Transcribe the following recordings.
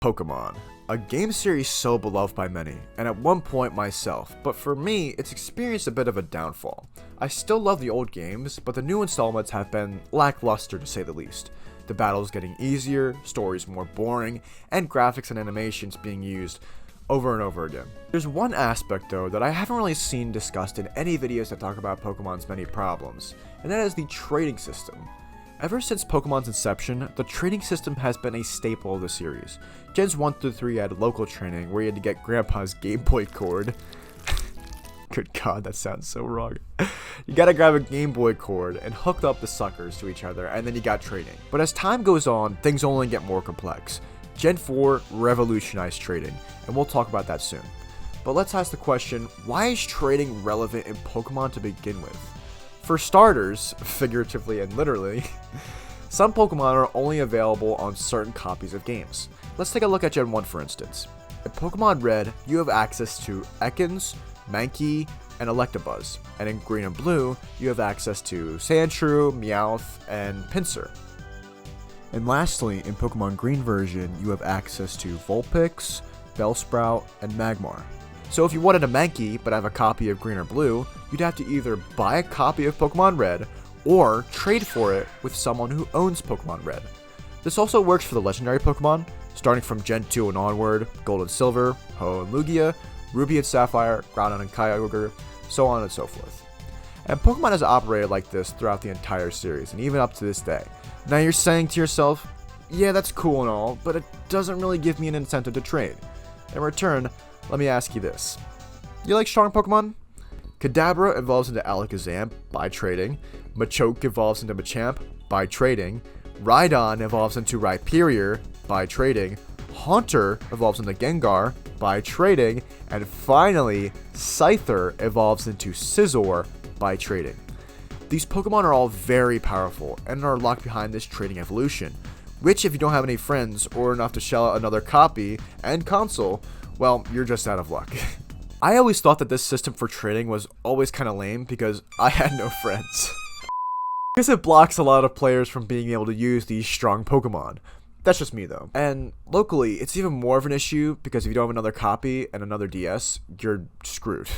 Pokemon, a game series so beloved by many, and at one point myself, but for me, it's experienced a bit of a downfall. I still love the old games, but the new installments have been lackluster to say the least. The battles getting easier, stories more boring, and graphics and animations being used over and over again. There's one aspect though that I haven't really seen discussed in any videos that talk about Pokemon's many problems, and that is the trading system. Ever since Pokemon's inception, the trading system has been a staple of the series. Gens 1 through 3 had local training where you had to get Grandpa's Game Boy cord. Good God, that sounds so wrong. You gotta grab a Game Boy cord and hook up the suckers to each other, and then you got trading. But as time goes on, things only get more complex. Gen 4 revolutionized trading, and we'll talk about that soon. But let's ask the question, why is trading relevant in Pokemon to begin with? For starters, figuratively and literally, some Pokemon are only available on certain copies of games. Let's take a look at Gen 1 for instance. In Pokemon Red, you have access to Ekans, Mankey, and Electabuzz, and in Green and Blue, you have access to Sandshrew, Meowth, and Pinsir. And lastly, in Pokemon Green version, you have access to Vulpix, Bellsprout, and Magmar. So if you wanted a Mankey but have a copy of Green or Blue, you'd have to either buy a copy of Pokemon Red or trade for it with someone who owns Pokemon Red. This also works for the legendary Pokemon, starting from Gen 2 and onward, Gold and Silver, Ho and Lugia, Ruby and Sapphire, Groudon and Kyogre, so on and so forth. And Pokemon has operated like this throughout the entire series, and even up to this day. Now you're saying to yourself, yeah, that's cool and all, but it doesn't really give me an incentive to trade. In return, let me ask you this. You like strong Pokemon? Kadabra evolves into Alakazam by trading, Machoke evolves into Machamp by trading, Rhydon evolves into Rhyperior by trading, Haunter evolves into Gengar by trading, and finally, Scyther evolves into Scizor by trading. These Pokemon are all very powerful and are locked behind this trading evolution, which if you don't have any friends or enough to shell out another copy and console, well, you're just out of luck. I always thought that this system for trading was always kind of lame because I had no friends. Because it blocks a lot of players from being able to use these strong Pokemon. That's just me though. And locally, it's even more of an issue because if you don't have another copy and another DS, you're screwed.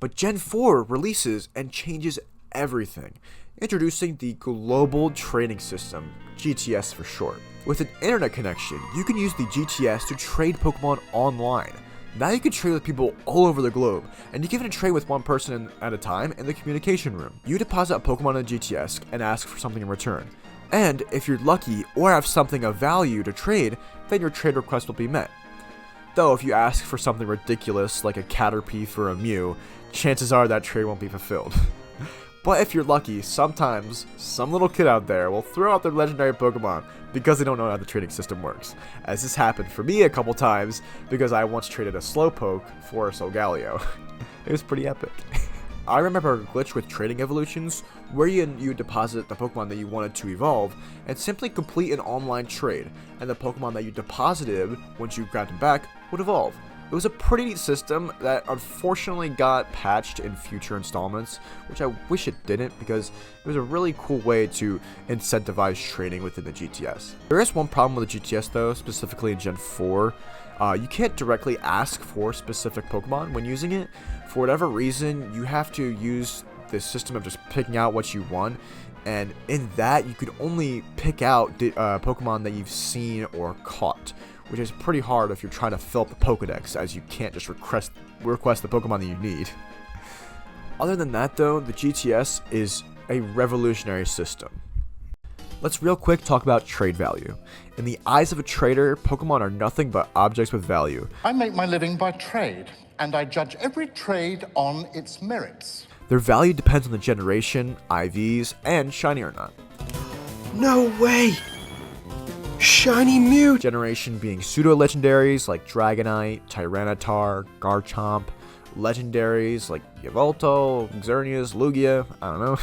But Gen 4 releases and changes everything, introducing the Global Trading System, GTS for short. With an internet connection, you can use the GTS to trade Pokemon online. Now you can trade with people all over the globe, and you can even trade with one person at a time in the communication room. You deposit a Pokemon in GTS and ask for something in return. And if you're lucky or have something of value to trade, then your trade request will be met. Though if you ask for something ridiculous like a Caterpie for a Mew, chances are that trade won't be fulfilled. But if you're lucky, sometimes some little kid out there will throw out their legendary Pokemon because they don't know how the trading system works. As this happened for me a couple times because I once traded a Slowpoke for a Solgaleo. It was pretty epic. I remember a glitch with trading evolutions where you deposit the Pokemon that you wanted to evolve and simply complete an online trade, and the Pokemon that you deposited once you grabbed them back would evolve. It was a pretty neat system that unfortunately got patched in future installments, which I wish it didn't because it was a really cool way to incentivize trading within the GTS. There is one problem with the GTS though, specifically in Gen 4. You can't directly ask for specific Pokemon when using it. For whatever reason, you have to use this system of just picking out what you want, and in that you could only pick out Pokemon that you've seen or caught, which is pretty hard if you're trying to fill up the Pokedex, as you can't just request the Pokemon that you need. Other than that though, the GTS is a revolutionary system. Let's real quick talk about trade value. In the eyes of a trader, Pokemon are nothing but objects with value. I make my living by trade, and I judge every trade on its merits. Their value depends on the generation, IVs, and shiny or not. No way! Shiny Mew! Generation being pseudo-legendaries like Dragonite, Tyranitar, Garchomp, legendaries like Yveltal, Xerneas, Lugia, I don't know,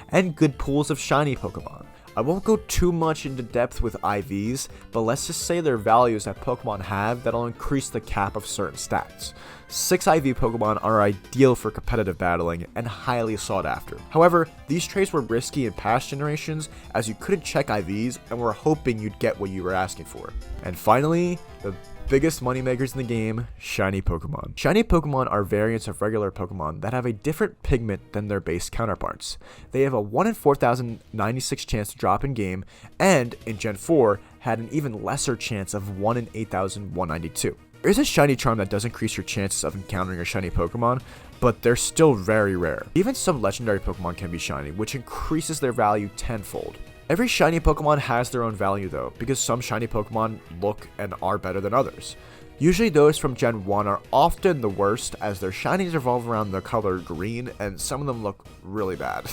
and good pools of shiny Pokemon. I won't go too much into depth with IVs, but let's just say they're values that Pokemon have that'll increase the cap of certain stats. 6 IV Pokemon are ideal for competitive battling and highly sought after. However, these trades were risky in past generations as you couldn't check IVs and were hoping you'd get what you were asking for. And finally, the biggest moneymakers in the game, shiny Pokemon. Shiny Pokemon are variants of regular Pokemon that have a different pigment than their base counterparts. They have a 1 in 4,096 chance to drop in game, and in Gen 4 had an even lesser chance of 1 in 8,192. There is a shiny charm that does increase your chances of encountering a shiny Pokemon, but they're still very rare. Even some legendary Pokemon can be shiny, which increases their value tenfold. Every shiny Pokemon has their own value though, because some shiny Pokemon look and are better than others. Usually those from Gen 1 are often the worst as their shinies revolve around the color green and some of them look really bad.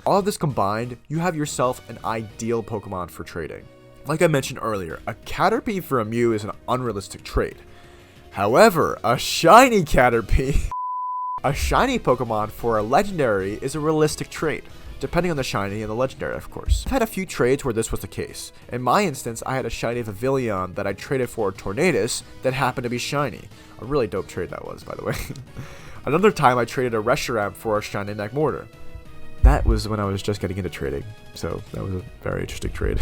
All of this combined, you have yourself an ideal Pokemon for trading. Like I mentioned earlier, a Caterpie for a Mew is an unrealistic trade. However, a shiny Caterpie, a shiny Pokemon for a legendary is a realistic trade. Depending on the shiny and the legendary, of course. I've had a few trades where this was the case. In my instance, I had a shiny Vivillon that I traded for a Tornadus that happened to be shiny. A really dope trade that was, by the way. Another time, I traded a Reshiram for a shiny Magmortar. That was when I was just getting into trading, so that was a very interesting trade.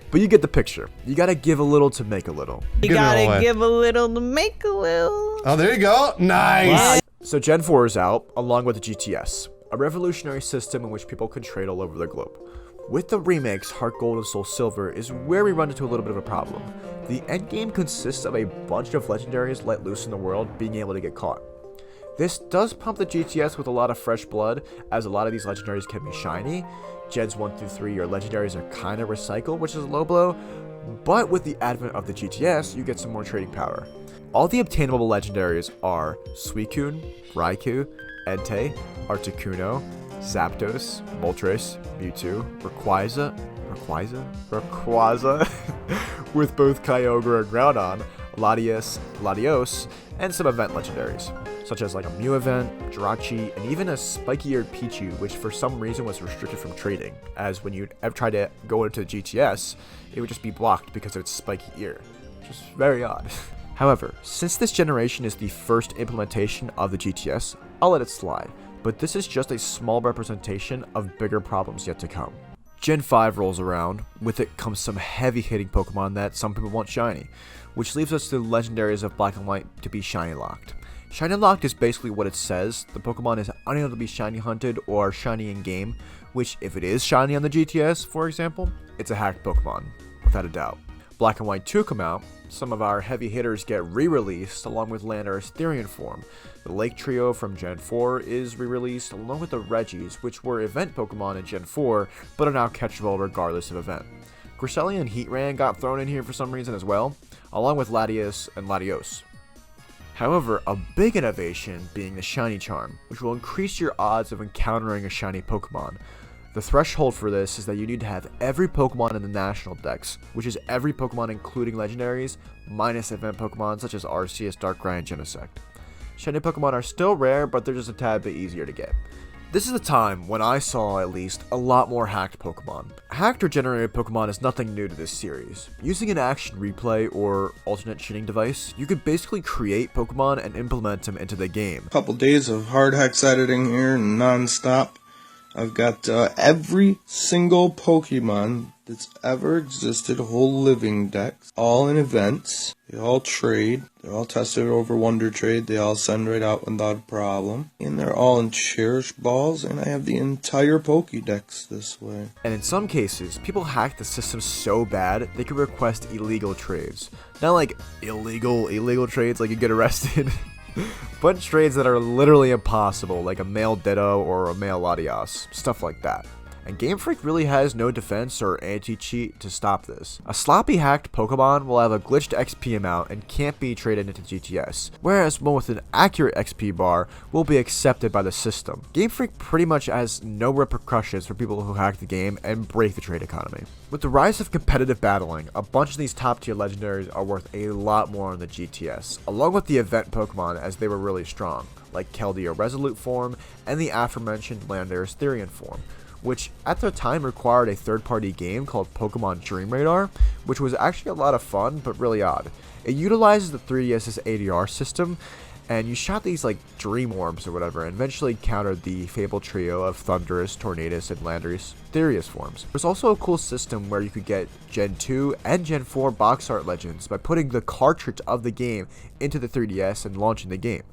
But you get the picture. You gotta give a little to make a little. You gotta give a little to make a little. Oh, there you go. Nice. Wow. So Gen 4 is out, along with the GTS. A revolutionary system in which people can trade all over the globe. With the remakes, Heart Gold and Soul Silver is where we run into a little bit of a problem. The endgame consists of a bunch of legendaries let loose in the world being able to get caught. This does pump the GTS with a lot of fresh blood, as a lot of these legendaries can be shiny. Gens 1 through 3, your legendaries are kind of recycled, which is a low blow, but with the advent of the GTS, you get some more trading power. All the obtainable legendaries are Suicune, Raikou, Entei, Articuno, Zapdos, Moltres, Mewtwo, Rayquaza, with both Kyogre and Groudon, Latios, and some event legendaries, such as like a Mew event, Jirachi, and even a spiky-eared Pichu, which for some reason was restricted from trading, as when you ever try to go into the GTS, it would just be blocked because of its spiky ear, which is very odd. However, since this generation is the first implementation of the GTS, I'll let it slide, but this is just a small representation of bigger problems yet to come. Gen 5 rolls around, with it comes some heavy-hitting Pokemon that some people want shiny, which leaves us to the legendaries of Black and White to be shiny locked. Shiny locked is basically what it says, the Pokemon is unable to be shiny hunted or shiny in game, which if it is shiny on the GTS, for example, it's a hacked Pokemon, without a doubt. Black and White 2 come out, some of our heavy hitters get re-released along with Landorus Therian form. The Lake Trio from Gen 4 is re-released along with the Regis, which were event Pokemon in Gen 4, but are now catchable regardless of event. Cresselia and Heatran got thrown in here for some reason as well, along with Latias and Latios. However, a big innovation being the Shiny Charm, which will increase your odds of encountering a shiny Pokemon. The threshold for this is that you need to have every Pokemon in the National Dex, which is every Pokemon including legendaries, minus event Pokemon such as Arceus, Darkrai, and Genesect. Shiny Pokemon are still rare, but they're just a tad bit easier to get. This is the time when I saw, at least, a lot more hacked Pokemon. Hacked or generated Pokemon is nothing new to this series. Using an action replay or alternate cheating device, you could basically create Pokemon and implement them into the game. Couple days of hard hex editing here, non-stop. I've got every single Pokemon that's ever existed, whole living decks, all in events. They all trade. They're all tested over Wonder Trade. They all send right out without a problem. And they're all in Cherish Balls, and I have the entire Pokédex this way. And in some cases, people hack the system so bad, they can request illegal trades. Not like illegal trades like you get arrested. But trades that are literally impossible, like a male Ditto or a male Latias, stuff like that. And Game Freak really has no defense or anti-cheat to stop this. A sloppy hacked Pokemon will have a glitched XP amount and can't be traded into GTS, whereas one with an accurate XP bar will be accepted by the system. Game Freak pretty much has no repercussions for people who hack the game and break the trade economy. With the rise of competitive battling, a bunch of these top tier legendaries are worth a lot more on the GTS, along with the event Pokemon as they were really strong, like Keldeo Resolute form and the aforementioned Landorus Therian form, which at the time required a third-party game called Pokemon Dream Radar, which was actually a lot of fun, but really odd. It utilizes the 3DS's ADR system, And you shot these like dream orbs or whatever, and eventually countered the fabled trio of Thundurus, Tornadus, and Landorus forms. There's also a cool system where you could get Gen 2 and Gen 4 box art legends by putting the cartridge of the game into the 3DS and launching the game.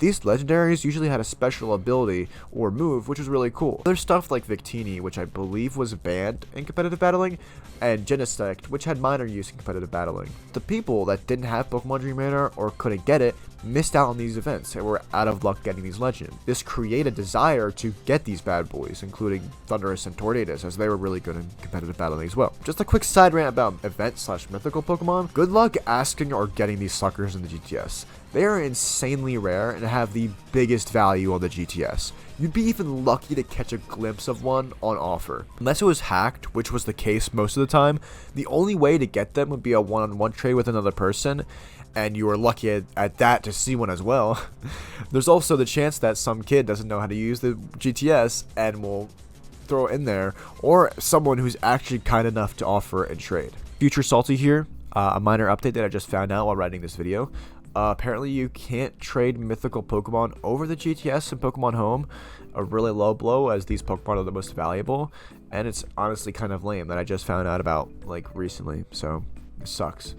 These legendaries usually had a special ability or move, which was really cool. There's stuff like Victini, which I believe was banned in competitive battling, and Genesect, which had minor use in competitive battling. The people that didn't have Pokemon Dream Radar or couldn't get it missed out on these events and were out of luck getting these legends. This created a desire to get these bad boys, including Thundurus and Tornadus, as they were really good in competitive battling as well. Just a quick side rant about event/mythical Pokemon. Good luck asking or getting these suckers in the GTS. They are insanely rare and have the biggest value on the GTS. You'd be even lucky to catch a glimpse of one on offer. Unless it was hacked, which was the case most of the time, the only way to get them would be a one-on-one trade with another person, and you were lucky at that to see one as well. There's also the chance that some kid doesn't know how to use the GTS and will throw it in there, or someone who's actually kind enough to offer and trade. Future Salty here, a minor update that I just found out while writing this video. Apparently you can't trade mythical Pokemon over the GTS in Pokemon Home, a really low blow as these Pokemon are the most valuable, and it's honestly kind of lame that I just found out about like recently, so it sucks.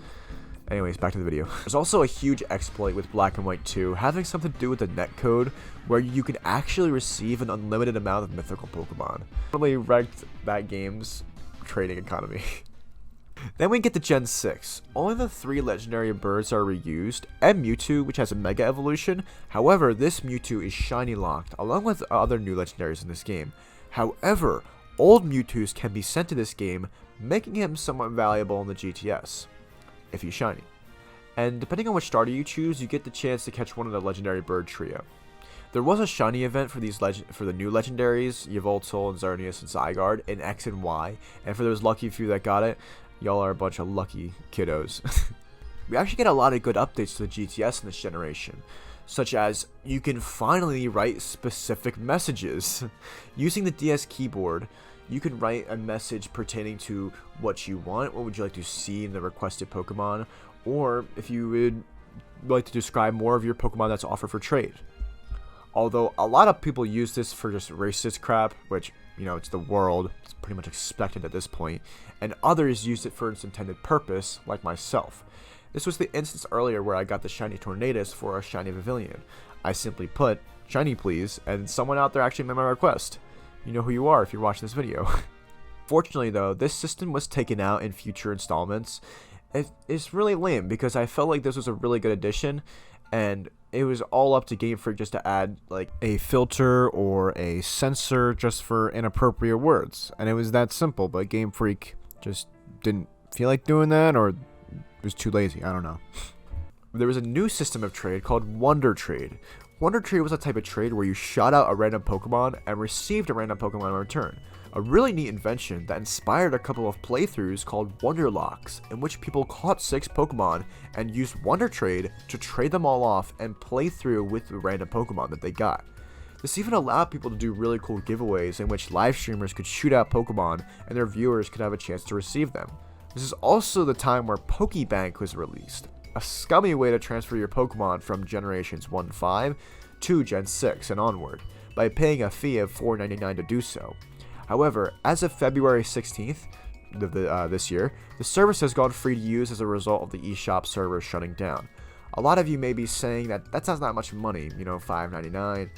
Anyways, back to the video. There's also a huge exploit with Black and White 2 having something to do with the netcode where you can actually receive an unlimited amount of mythical Pokemon. Really wrecked that game's trading economy. Then we get to Gen 6. Only the 3 legendary birds are reused, and Mewtwo, which has a Mega Evolution. However, this Mewtwo is shiny locked, along with other new legendaries in this game. However, old Mewtwo's can be sent to this game, making him somewhat valuable in the GTS, if he's shiny. And depending on which starter you choose, you get the chance to catch one of the legendary bird trio. There was a shiny event for the new legendaries, Yveltal and Xerneas and Zygarde in X and Y, and for those lucky few that got it, y'all are a bunch of lucky kiddos. We actually get a lot of good updates to the GTS in this generation, such as you can finally write specific messages. Using the DS keyboard, you can write a message pertaining to what you want, what would you like to see in the requested Pokemon, or if you would like to describe more of your Pokemon that's offered for trade. Although a lot of people use this for just racist crap, which, you know, it's the world, it's pretty much expected at this point, and others use it for its intended purpose, like myself. This was the instance earlier where I got the shiny Tornadus for a shiny Pavilion. I simply put, shiny please, and someone out there actually made my request. You know who you are if you're watching this video. Fortunately though, this system was taken out in future installments. It's really lame because I felt like this was a really good addition, and it was all up to Game Freak just to add like a filter or a censor just for inappropriate words, and it was that simple. But Game Freak just didn't feel like doing that, or was too lazy, I don't know. There was a new system of trade called Wonder Trade. Wonder Trade was a type of trade where you shot out a random Pokemon and received a random Pokemon in return. A really neat invention that inspired a couple of playthroughs called Wonder Locks, in which people caught 6 Pokemon and used Wonder Trade to trade them all off and play through with the random Pokemon that they got. This even allowed people to do really cool giveaways in which live streamers could shoot out Pokemon and their viewers could have a chance to receive them. This is also the time where Pokebank was released, a scummy way to transfer your Pokemon from generations 1 to 5 to Gen 6 and onward, by paying a fee of $4.99 to do so. However, as of February 16th this year, the service has gone free to use as a result of the eShop server shutting down. A lot of you may be saying that that's not much money, you know, $5.99,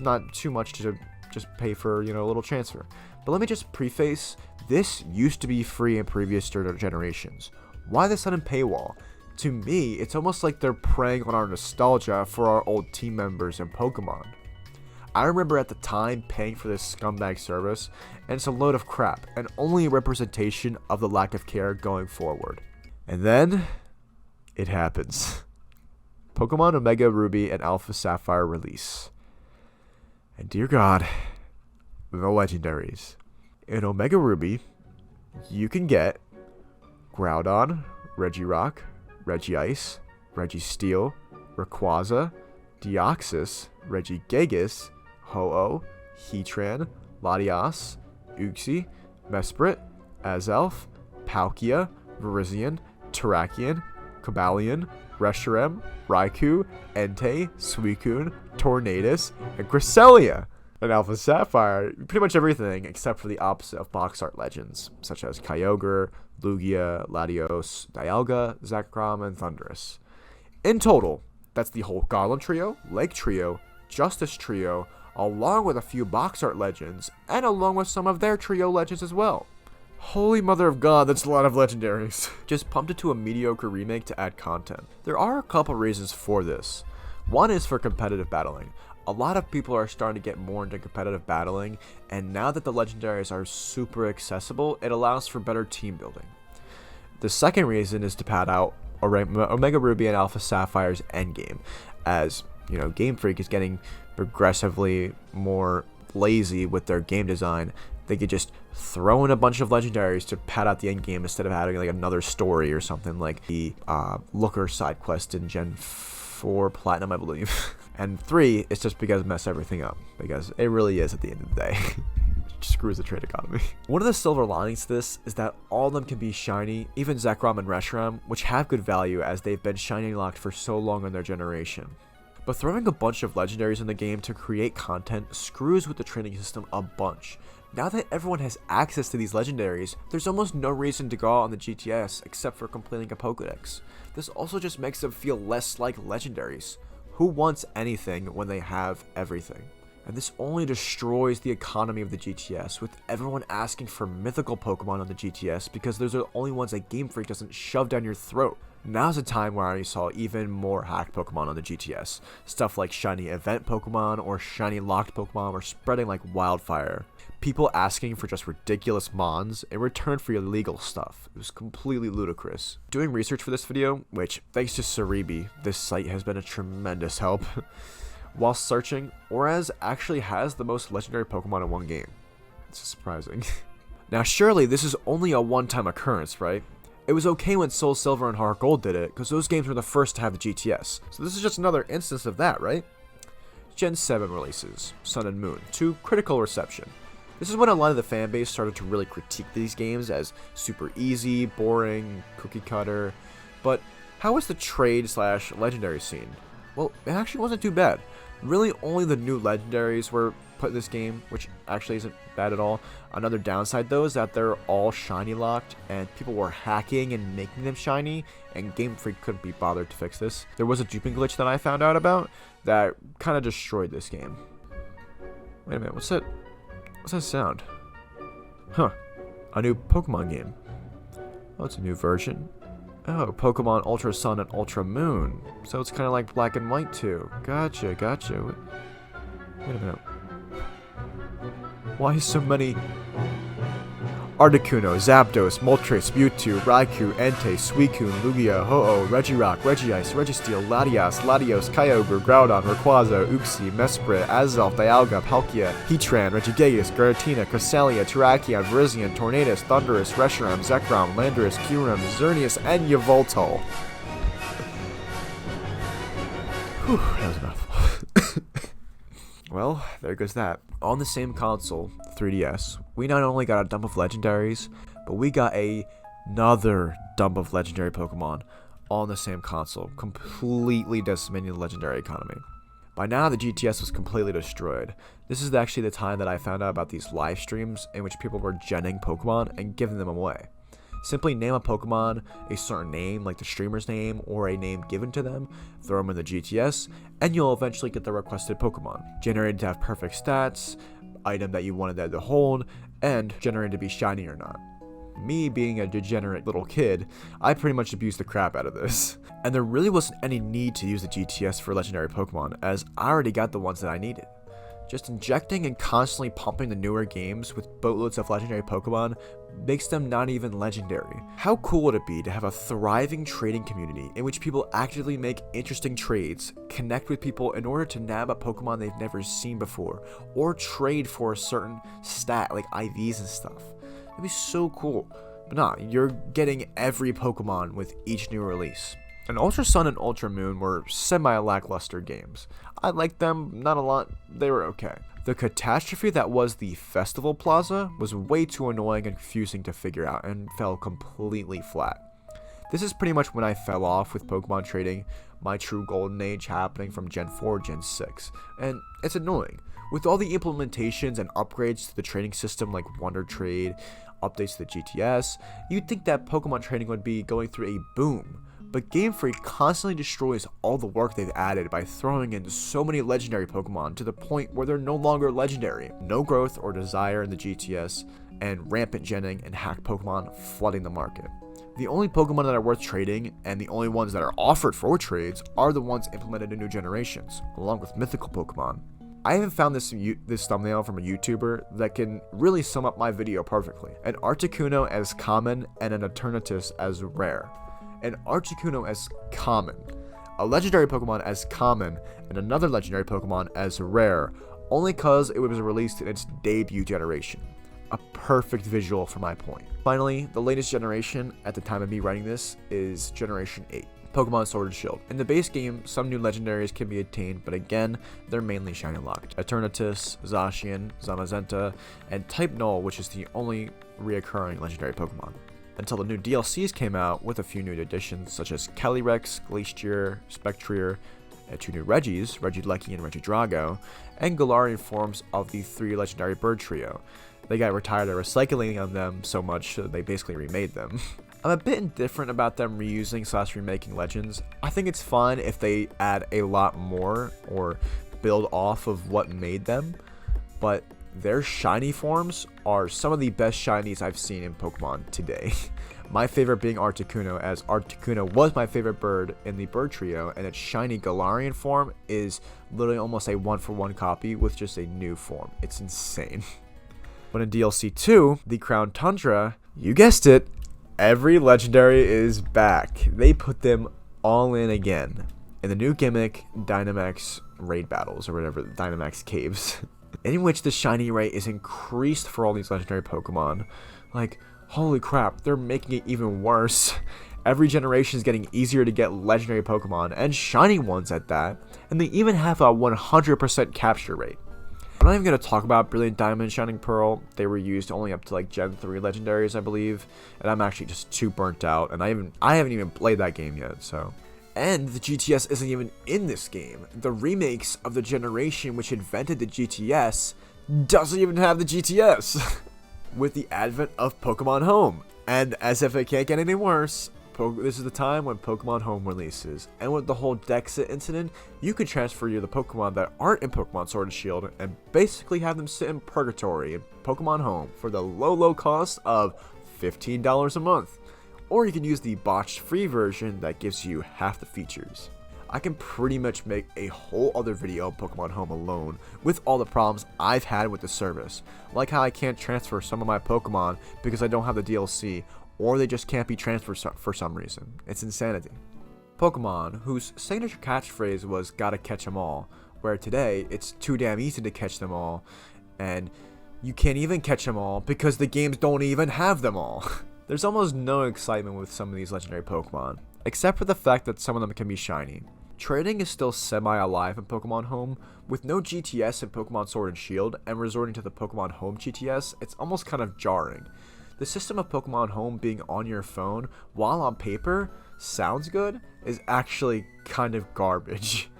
not too much to just pay for, you know, a little transfer. But let me just preface, this used to be free in previous generations. Why the sudden paywall? To me, it's almost like they're preying on our nostalgia for our old team members in Pokemon. I remember at the time paying for this scumbag service, and it's a load of crap, and only a representation of the lack of care going forward. And then, it happens. Pokemon Omega Ruby and Alpha Sapphire release. And dear God, the legendaries. In Omega Ruby, you can get Groudon, Regirock, Regice, Registeel, Rayquaza, Deoxys, Regigigas, Ho-Oh, Heatran, Latias, Uxie, Mesprit, Azelf, Palkia, Virizion, Terrakion, Cobalion, Reshiram, Raikou, Entei, Suicune, Tornadus, and Cresselia. In Alpha Sapphire, pretty much everything except for the opposite of box art legends, such as Kyogre, Lugia, Latios, Dialga, Zekrom, and Thundurus. In total, that's the whole Golem Trio, Lake Trio, Justice Trio, along with a few box art legends, and along with some of their trio legends as well. Holy mother of God, that's a lot of legendaries. Just pumped it to a mediocre remake to add content. There are a couple reasons for this. One is for competitive battling. A lot of people are starting to get more into competitive battling, and now that the legendaries are super accessible, it allows for better team building. The second reason is to pad out Omega Ruby and Alpha Sapphire's endgame, as Game Freak is getting progressively more lazy with their game design. They could just throw in a bunch of legendaries to pad out the endgame instead of having like another story or something like the Looker side quest in Gen 4 Platinum, I believe. And 3 is just because mess everything up, because it really is at the end of the day. It screws the trade economy. One of the silver linings to this is that all of them can be shiny, even Zekrom and Reshiram, which have good value as they've been shiny locked for so long in their generation. But throwing a bunch of legendaries in the game to create content screws with the training system a bunch. Now that everyone has access to these legendaries, there's almost no reason to go out on the GTS except for completing a Pokédex. This also just makes them feel less like legendaries. Who wants anything when they have everything? And this only destroys the economy of the GTS, with everyone asking for mythical Pokemon on the GTS because those are the only ones that Game Freak doesn't shove down your throat. Now's a time where I saw even more hacked Pokemon on the GTS. Stuff like shiny event Pokemon or shiny locked Pokemon were spreading like wildfire. People asking for just ridiculous mons in return for illegal stuff. It was completely ludicrous. Doing research for this video, which thanks to Cerebi, this site has been a tremendous help. While searching, ORAS actually has the most legendary Pokemon in one game. It's surprising. Now surely this is only a one-time occurrence, right? It was okay when Soul Silver and Heart Gold did it, because those games were the first to have the GTS. So this is just another instance of that, right? Gen 7 releases, Sun and Moon, to critical reception. This is when a lot of the fanbase started to really critique these games as super easy, boring, cookie cutter. But how was the trade/legendary scene? Well, it actually wasn't too bad. Really only the new legendaries were put in this game, which actually isn't bad at all. Another downside though is that they're all shiny locked and people were hacking and making them shiny, and Game Freak couldn't be bothered to fix this. There was a duping glitch that I found out about that kind of destroyed this game. Wait a minute, what's that sound? Huh, a new Pokemon game. Oh, it's a new version. Oh, Pokemon Ultra Sun and Ultra Moon. So it's kind of like Black and White too. Gotcha. Wait a minute. Why so many? Articuno, Zapdos, Moltres, Mewtwo, Raikou, Entei, Suicune, Lugia, Ho-Oh, Regirock, Regice, Registeel, Latios, Kyogre, Groudon, Rayquaza, Uxie, Mesprit, Azelf, Dialga, Palkia, Heatran, Regigigas, Giratina, Cresselia, Terrakion, Virizion, Tornadus, Thundurus, Reshiram, Zekrom, Landorus, Kyurem, Xerneas, and Yveltal. Whew, that was a mouthful. Well, there goes that. On the same console, 3DS, we not only got a dump of legendaries, but we got another dump of legendary Pokemon on the same console, completely decimating the legendary economy. By now, the GTS was completely destroyed. This is actually the time that I found out about these live streams in which people were genning Pokemon and giving them away. Simply name a Pokemon a certain name, like the streamer's name, or a name given to them, throw them in the GTS, and you'll eventually get the requested Pokemon. Generated to have perfect stats, item that you wanted that to hold, and generated to be shiny or not. Me being a degenerate little kid, I pretty much abused the crap out of this. And there really wasn't any need to use the GTS for legendary Pokemon, as I already got the ones that I needed. Just injecting and constantly pumping the newer games with boatloads of legendary Pokemon makes them not even legendary. How cool would it be to have a thriving trading community in which people actively make interesting trades, connect with people in order to nab a Pokemon they've never seen before, or trade for a certain stat like IVs and stuff? That'd be so cool. But nah, you're getting every Pokemon with each new release. And Ultra Sun and Ultra Moon were semi-lackluster games. I liked them, not a lot, they were okay. The catastrophe that was the Festival Plaza was way too annoying and confusing to figure out and fell completely flat. This is pretty much when I fell off with Pokemon trading, my true golden age happening from Gen 4 Gen 6, and it's annoying. With all the implementations and upgrades to the trading system like Wonder Trade, updates to the GTS, you'd think that Pokemon trading would be going through a boom. But Game Freak constantly destroys all the work they've added by throwing in so many legendary Pokemon to the point where they're no longer legendary. No growth or desire in the GTS, and rampant genning and hack Pokemon flooding the market. The only Pokemon that are worth trading, and the only ones that are offered for trades, are the ones implemented in new generations, along with mythical Pokemon. I even found this thumbnail from a YouTuber that can really sum up my video perfectly. An Articuno as common and an Eternatus as rare. An Articuno as common, a legendary Pokemon as common, and another legendary Pokemon as rare, only cause it was released in its debut generation. A perfect visual for my point. Finally, the latest generation at the time of me writing this is Generation 8. Pokemon Sword and Shield. In the base game, some new legendaries can be attained, but again, they're mainly shiny locked. Eternatus, Zacian, Zamazenta, and Type Null, which is the only reoccurring legendary Pokemon. Until the new DLCs came out with a few new additions such as Calyrex, Glacier, Spectrier, and 2 new Regis, Regieleki and Regidrago, and Galarian forms of the 3 legendary bird trio. They got retired of recycling on them so much that they basically remade them. I'm a bit indifferent about them reusing / remaking legends. I think it's fine if they add a lot more or build off of what made them, but their shiny forms are some of the best shinies I've seen in Pokemon today. My favorite being Articuno, as Articuno was my favorite bird in the bird trio, and its shiny Galarian form is literally almost a 1-for-1 copy with just a new form. It's insane. But in DLC 2, the Crown Tundra, you guessed it, every legendary is back. They put them all in again. In the new gimmick, Dynamax Raid Battles, or whatever, Dynamax Caves, in which the shiny rate is increased for all these legendary Pokemon. Like, holy crap, they're making it even worse. Every generation is getting easier to get legendary Pokemon, and shiny ones at that, and they even have a 100% capture rate. I'm not even going to talk about Brilliant Diamond, Shining Pearl. They were used only up to like Gen 3 legendaries, I believe, and I'm actually just too burnt out, and I haven't even played that game yet, so. And the GTS isn't even in this game. The remakes of the generation which invented the GTS doesn't even have the GTS. With the advent of Pokemon Home. And as if it can't get any worse, this is the time when Pokemon Home releases. And with the whole Dexit incident, you can transfer the Pokemon that aren't in Pokemon Sword and Shield and basically have them sit in purgatory in Pokemon Home for the low cost of $15 a month. Or you can use the botched free version that gives you half the features. I can pretty much make a whole other video on Pokemon Home alone with all the problems I've had with the service, like how I can't transfer some of my Pokemon because I don't have the DLC, or they just can't be transferred for some reason. It's insanity. Pokemon, whose signature catchphrase was "gotta catch 'em all," where today it's too damn easy to catch them all, and you can't even catch them all because the games don't even have them all. There's almost no excitement with some of these legendary Pokemon, except for the fact that some of them can be shiny. Trading is still semi-alive in Pokemon Home. With no GTS in Pokemon Sword and Shield, and resorting to the Pokemon Home GTS, it's almost kind of jarring. The system of Pokemon Home being on your phone, while on paper, sounds good, is actually kind of garbage.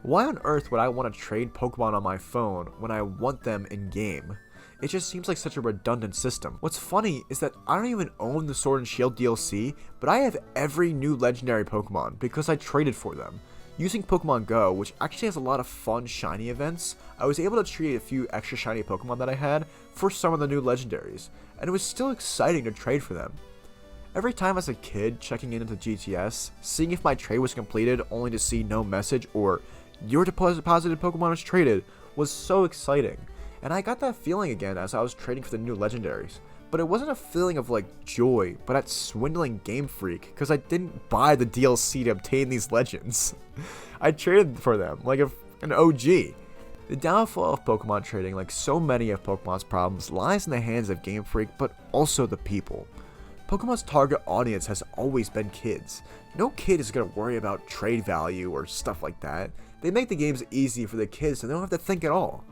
Why on earth would I want to trade Pokemon on my phone when I want them in-game? It just seems like such a redundant system. What's funny is that I don't even own the Sword and Shield DLC, but I have every new legendary Pokemon because I traded for them. Using Pokemon Go, which actually has a lot of fun shiny events, I was able to trade a few extra shiny Pokemon that I had for some of the new legendaries, and it was still exciting to trade for them. Every time as a kid checking into GTS, seeing if my trade was completed only to see no message or "your deposited Pokemon was traded" was so exciting. And I got that feeling again as I was trading for the new legendaries. But it wasn't a feeling of like joy, but at swindling Game Freak, because I didn't buy the DLC to obtain these legends. I traded for them like an OG. The downfall of Pokemon trading, like so many of Pokemon's problems, lies in the hands of Game Freak, but also the people. Pokemon's target audience has always been kids. No kid is going to worry about trade value or stuff like that. They make the games easy for the kids so they don't have to think at all.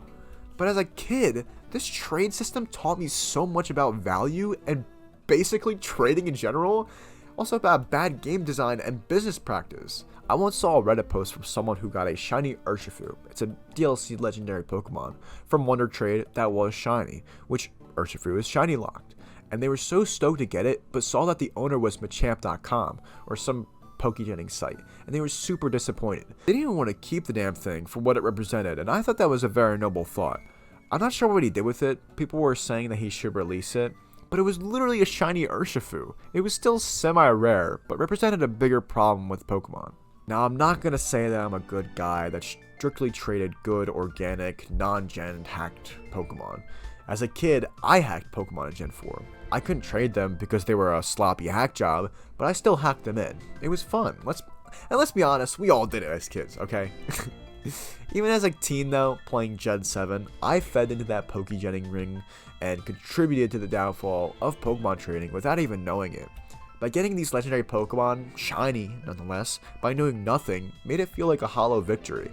But as a kid, this trade system taught me so much about value and basically trading in general. Also about bad game design and business practice. I once saw a Reddit post from someone who got a shiny Urshifu, it's a DLC legendary Pokemon, from Wonder Trade that was shiny, which Urshifu is shiny locked. And they were so stoked to get it, but saw that the owner was Machamp.com, or some Pokegenning site, and they were super disappointed. They didn't even want to keep the damn thing for what it represented, and I thought that was a very noble thought. I'm not sure what he did with it. People were saying that he should release it, but it was literally a shiny Urshifu. It was still semi-rare, but represented a bigger problem with Pokemon. Now, I'm not going to say that I'm a good guy that strictly traded good, organic, non-gen hacked Pokemon. As a kid, I hacked Pokemon in Gen 4. I couldn't trade them because they were a sloppy hack job, but I still hacked them in. It was fun. Let's be honest, we all did it as kids, okay? Even as a teen though, playing Gen 7, I fed into that Pokegenning ring and contributed to the downfall of Pokemon trading without even knowing it. By getting these legendary Pokemon, shiny nonetheless, by doing nothing, made it feel like a hollow victory.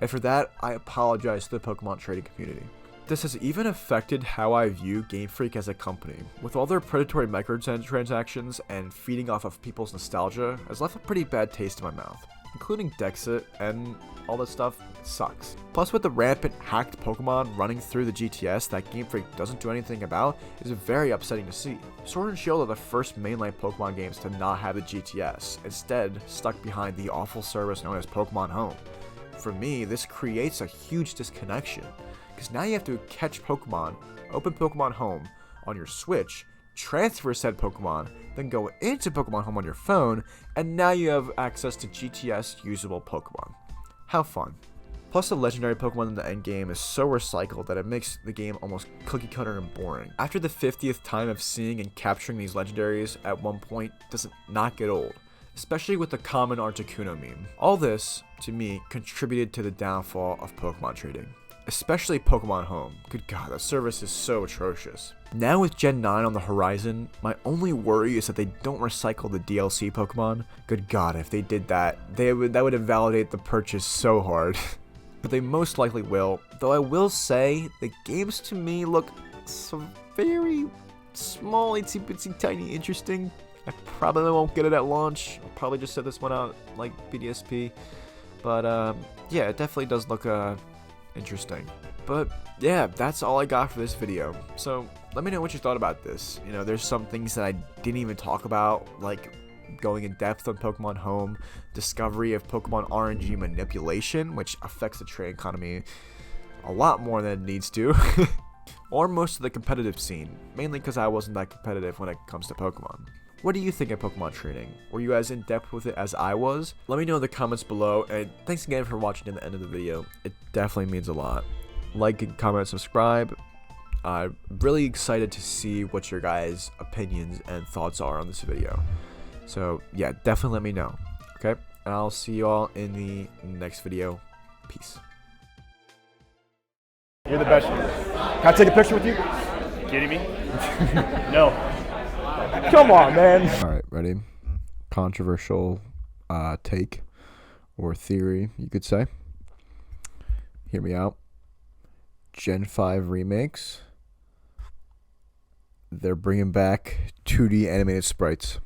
And for that, I apologize to the Pokemon trading community. This has even affected how I view Game Freak as a company. With all their predatory microtransactions and feeding off of people's nostalgia, has left a pretty bad taste in my mouth. Including Dexit and all this stuff, it sucks. Plus with the rampant hacked Pokemon running through the GTS that Game Freak doesn't do anything about is very upsetting to see. Sword and Shield are the first mainline Pokemon games to not have the GTS, instead stuck behind the awful service known as Pokemon Home. For me, this creates a huge disconnection, because now you have to catch Pokemon, open Pokemon Home on your Switch, transfer said Pokemon, then go into Pokemon Home on your phone, and now you have access to GTS usable Pokemon. How fun. Plus the legendary Pokemon in the endgame is so recycled that it makes the game almost cookie cutter and boring. After the 50th time of seeing and capturing these legendaries at one point does not get old, especially with the common Articuno meme. All this, to me, contributed to the downfall of Pokemon trading. Especially Pokemon Home. Good god, that service is so atrocious. Now with Gen 9 on the horizon, my only worry is that they don't recycle the DLC Pokemon. Good god, if they did that, that would invalidate the purchase so hard. But they most likely will, though I will say, the games to me look so very small, itsy bitsy tiny interesting. I probably won't get it at launch. I'll probably just set this one out like BDSP. But yeah, it definitely does look interesting. But yeah, that's all I got for this video. So let me know what you thought about this. You know, there's some things that I didn't even talk about, like going in depth on Pokemon Home, discovery of Pokemon RNG manipulation, which affects the trade economy a lot more than it needs to, or most of the competitive scene, mainly because I wasn't that competitive when it comes to Pokemon. What do you think of Pokemon trading? Were you as in depth with it as I was? Let me know in the comments below, and thanks again for watching to the end of the video. It definitely means a lot. Like, comment, subscribe. I'm really excited to see what your guys' opinions and thoughts are on this video. So yeah, definitely let me know. Okay? And I'll see you all in the next video. Peace. You're the best. Can I take a picture with you? Kidding me? No. Come on, man. All right, ready? Controversial take or theory, you could say. Hear me out. Gen 5 remakes. They're bringing back 2D animated sprites.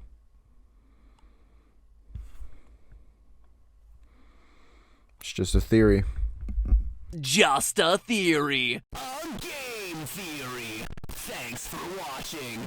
It's just a theory. Just a theory. A game theory. Thanks for watching.